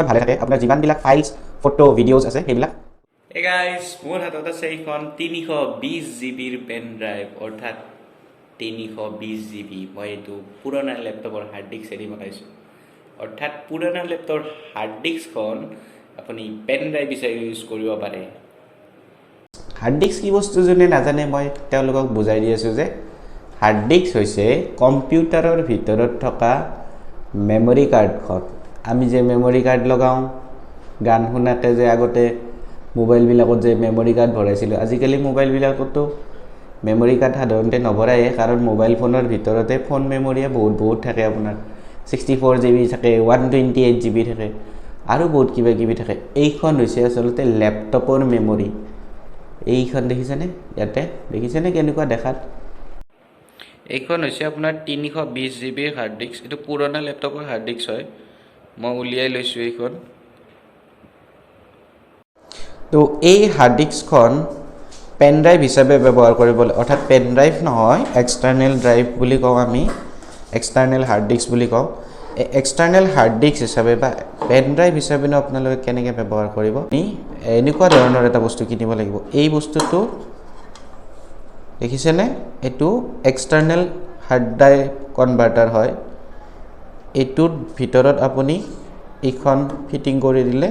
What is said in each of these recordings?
ভালে থাকে আপোনাৰ যিমানবিলাক ফাইলছ ফটো ভিডিঅ'জ আছে সেইবিলাক Hey guys, মোৰ হাতত আছে এইখন 320 জিবিৰ পেন ড্ৰাইভ অৰ্থাৎ 320 জিবি মই এইটো পুৰণা লেপটপৰ হাৰ্ড ডিস্ক এৰি বনাইছোঁ অৰ্থাৎ পুৰণা লেপটপৰ হাৰ্ড ডিস্কখন আপুনি পেন ড্ৰাইভ হিচাপে ইউজ কৰিব পাৰে হাৰ্ড ডিস্ক কি বস্তু যোনে নাজানে মই তেওঁলোকক বুজাই দি আছোঁ যে হাৰ্ড ডিস্ক হৈছে কম্পিউটাৰৰ ভিতৰত থকা মেমৰি কাৰ্ডখন আমি যে মেমৰি কাৰ্ড লগাওঁ গান শুনাতে যে আগতে মোবাইলবিলাকত যে মেমৰি কাৰ্ড ভৰাইছিলোঁ আজিকালি মোবাইলবিলাকতো মেমৰি কাৰ্ড সাধাৰণতে নভৰায়ে কাৰণ মোবাইল ফোনৰ ভিতৰতে ফোন মেমৰিয়ে বহুত থাকে আপোনাৰ 64 জিবি থাকে 128 জিবি থাকে আৰু বহুত কিবা কিবি থাকে এইখন হৈছে আচলতে লেপটপৰ মেমৰি এইখন দেখিছেনে ইয়াতে দেখিছেনে কেনেকুৱা দেখাত এইখন হৈছে আপোনাৰ 320 জিবিৰ হাৰ্ড ডিস্ক এইটো পুৰণা লেপটপৰ হাৰ্ড ডিস্ক হয় মই উলিয়াই লৈছোঁ এইখন তো এই হাৰ্ড ডিস্কখন পেন ড্ৰাইভ হিচাপে ব্যৱহাৰ কৰিবলৈ অৰ্থাৎ পেন ড্ৰাইভ নহয় এক্সটাৰ্নেল ড্ৰাইভ বুলি কওঁ আমি এক্সটাৰ্নেল হাৰ্ড ডিস্ক বুলি কওঁ এই এক্সটাৰ্নেল হাৰ্ড ডিস্ক হিচাপে বা পেন ড্ৰাইভ হিচাপেনো আপোনালোকে কেনেকৈ ব্যৱহাৰ কৰিব আমি এনেকুৱা ধৰণৰ এটা বস্তু কিনিব লাগিব এই বস্তুটো দেখিছেনে এইটো এক্সটাৰ্নেল হাৰ্ড ড্ৰাইভ কনভাৰ্টাৰ হয় এইটোৰ ভিতৰত আপুনি এইখন ফিটিং কৰি দিলে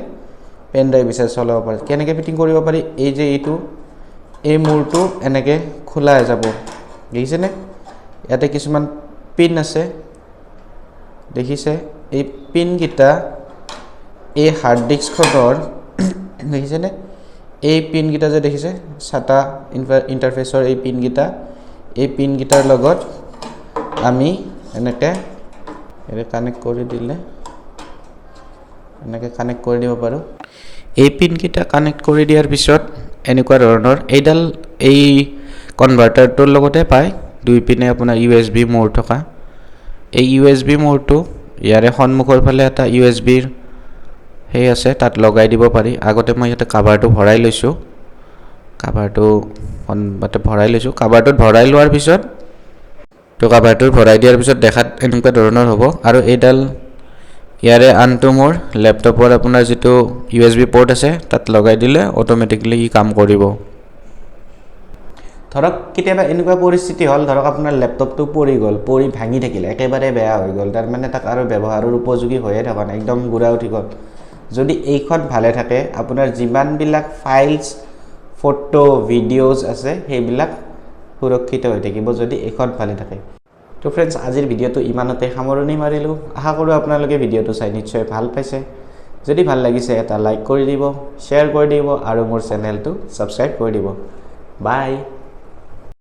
পেন ড্ৰাইভ হিচাপে চলাব পাৰে কেনেকৈ ফিটিং কৰিব পাৰি এই যে এইটো এই মূৰটো এনেকৈ খোলা যাব দেখিছেনে ইয়াতে কিছুমান পিন আছে দেখিছে এই পিনকেইটা এই হাৰ্ড ডিস্কখনৰ দেখিছেনে এই পিনকেইটা যে দেখিছে ছাটা ইণ্টাৰফেচৰ এই পিনকেইটাৰ লগত আমি এনেকৈ কানেক্ট কৰি দিলে এনেকৈ কানেক্ট কৰি দিব পাৰোঁ এই পিনকেইটা কানেক্ট কৰি দিয়াৰ পিছত এনেকুৱা ধৰণৰ এইডাল এই কনভাৰ্টাৰটোৰ লগতে পায় দুই পিনে আপোনাৰ USB ম'ৰ থকা এই USB ম'ৰটো ইয়াৰে সন্মুখৰ ফালে এটা USBৰ সেই আছে তাত লগাই দিব পাৰি আগতে মই ইয়াতে কাভাৰটো ভৰাই লৈছোঁ কাভাৰটোত ভৰাই লোৱাৰ পিছত তো কাভাৰটোত ভৰাই দিয়াৰ পিছত দেখাত এনেকুৱা ধৰণৰ হ'ব আৰু এইডাল ইয়াৰে আনটো মোৰ লেপটপৰ আপোনাৰ যিটো USB পোৰ্ট আছে তাত লগাই দিলে অটোমেটিকলি ই কাম কৰিব ধৰক কেতিয়াবা এনেকুৱা পৰিস্থিতি হ'ল ধৰক আপোনাৰ লেপটপটো পৰি ভাঙি থাকিলে একেবাৰে বেয়া হৈ গ'ল তাৰ মানে তাক আৰু ব্যৱহাৰৰ উপযোগী হৈয়ে থকা নাই একদম গুড়া উঠি গ'ল যদি এইখন ভালে থাকে আপোনাৰ যিমানবিলাক ফাইলছ ফটো ভিডিঅ'জ আছে সেইবিলাক সুৰক্ষিত হৈ থাকিব যদি এইখন ভালে থাকে তো ফ্ৰেণ্ডছ আজিৰ ভিডিঅ'টো ইমানতে সামৰণি মাৰিলোঁ আশা কৰোঁ আপোনালোকে ভিডিঅ'টো চাই নিশ্চয় ভাল পাইছে যদি ভাল লাগিছে এটা লাইক কৰি দিব শ্বেয়াৰ কৰি দিব আৰু মোৰ চেনেলটো ছাবস্ক্ৰাইব কৰি দিব বাই